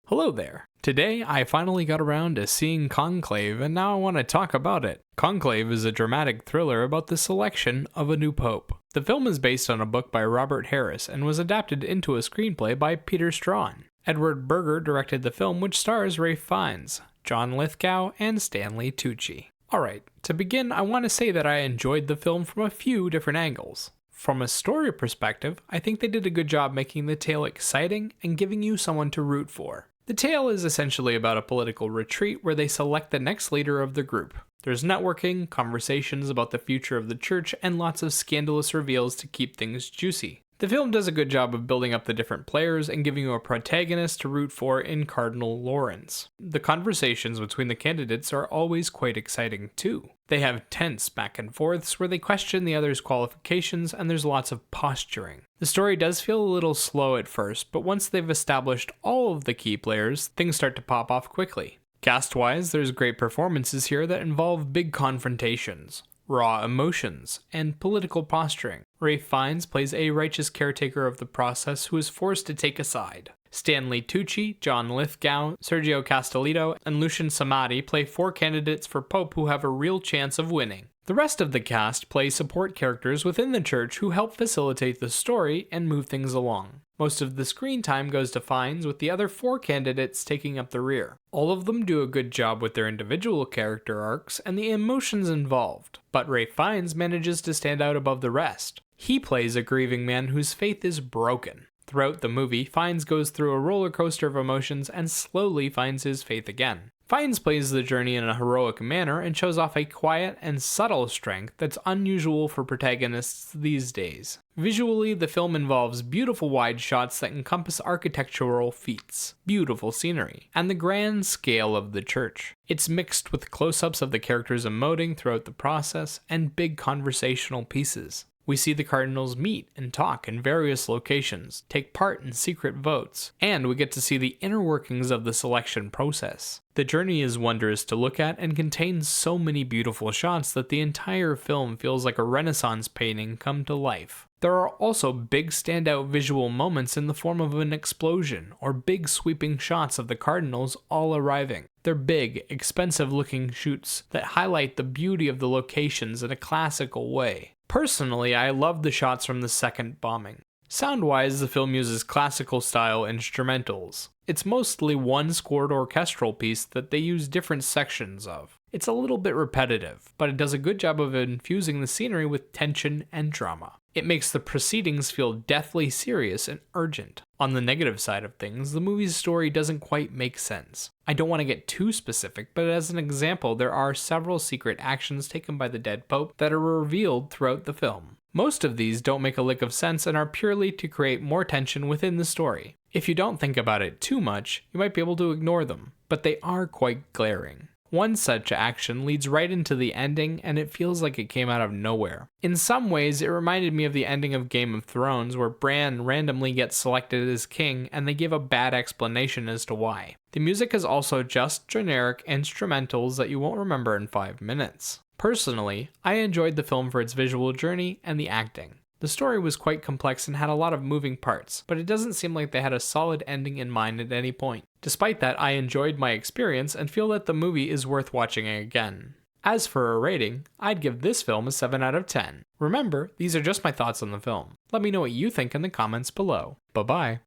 Hello there. Today, I finally got around to seeing Conclave, and now I want to talk about it. Conclave is a dramatic thriller about the selection of a new pope. The film is based on a book by Robert Harris and was adapted into a screenplay by Peter Strawn. Edward Berger directed the film, which stars Ralph Fiennes, John Lithgow, and Stanley Tucci. Alright, to begin, I want to say that I enjoyed the film from a few different angles. From a story perspective, I think they did a good job making the tale exciting and giving you someone to root for. The tale is essentially about a political retreat where they select the next leader of the group. There's networking, conversations about the future of the church, and lots of scandalous reveals to keep things juicy. The film does a good job of building up the different players and giving you a protagonist to root for in Cardinal Lawrence. The conversations between the candidates are always quite exciting too. They have tense back and forths where they question the other's qualifications, and there's lots of posturing. The story does feel a little slow at first, but once they've established all of the key players, things start to pop off quickly. Cast-wise, there's great performances here that involve big confrontations, raw emotions, and political posturing. Ralph Fiennes plays a righteous caretaker of the process who is forced to take a side. Stanley Tucci, John Lithgow, Sergio Castellitto, and Lucian Samadi play four candidates for Pope who have a real chance of winning. The rest of the cast play support characters within the church who help facilitate the story and move things along. Most of the screen time goes to Fiennes, with the other four candidates taking up the rear. All of them do a good job with their individual character arcs and the emotions involved, but Ralph Fiennes manages to stand out above the rest. He plays a grieving man whose faith is broken. Throughout the movie, Fiennes goes through a roller coaster of emotions and slowly finds his faith again. Fiennes plays the journey in a heroic manner and shows off a quiet and subtle strength that's unusual for protagonists these days. Visually, the film involves beautiful wide shots that encompass architectural feats, beautiful scenery, and the grand scale of the church. It's mixed with close-ups of the characters emoting throughout the process and big conversational pieces. We see the cardinals meet and talk in various locations, take part in secret votes, and we get to see the inner workings of the selection process. The journey is wondrous to look at and contains so many beautiful shots that the entire film feels like a Renaissance painting come to life. There are also big standout visual moments in the form of an explosion or big sweeping shots of the cardinals all arriving. They're big, expensive-looking shoots that highlight the beauty of the locations in a classical way. Personally, I love the shots from the second bombing. Sound-wise, the film uses classical-style instrumentals. It's mostly one scored orchestral piece that they use different sections of. It's a little bit repetitive, but it does a good job of infusing the scenery with tension and drama. It makes the proceedings feel deathly serious and urgent. On the negative side of things, the movie's story doesn't quite make sense. I don't want to get too specific, but as an example, there are several secret actions taken by the dead pope that are revealed throughout the film. Most of these don't make a lick of sense and are purely to create more tension within the story. If you don't think about it too much, you might be able to ignore them, but they are quite glaring. One such action leads right into the ending, and it feels like it came out of nowhere. In some ways, it reminded me of the ending of Game of Thrones, where Bran randomly gets selected as king, and they give a bad explanation as to why. The music is also just generic instrumentals that you won't remember in 5 minutes. Personally, I enjoyed the film for its visual journey and the acting. The story was quite complex and had a lot of moving parts, but it doesn't seem like they had a solid ending in mind at any point. Despite that, I enjoyed my experience and feel that the movie is worth watching again. As for a rating, I'd give this film a 7 out of 10. Remember, these are just my thoughts on the film. Let me know what you think in the comments below. Bye-bye.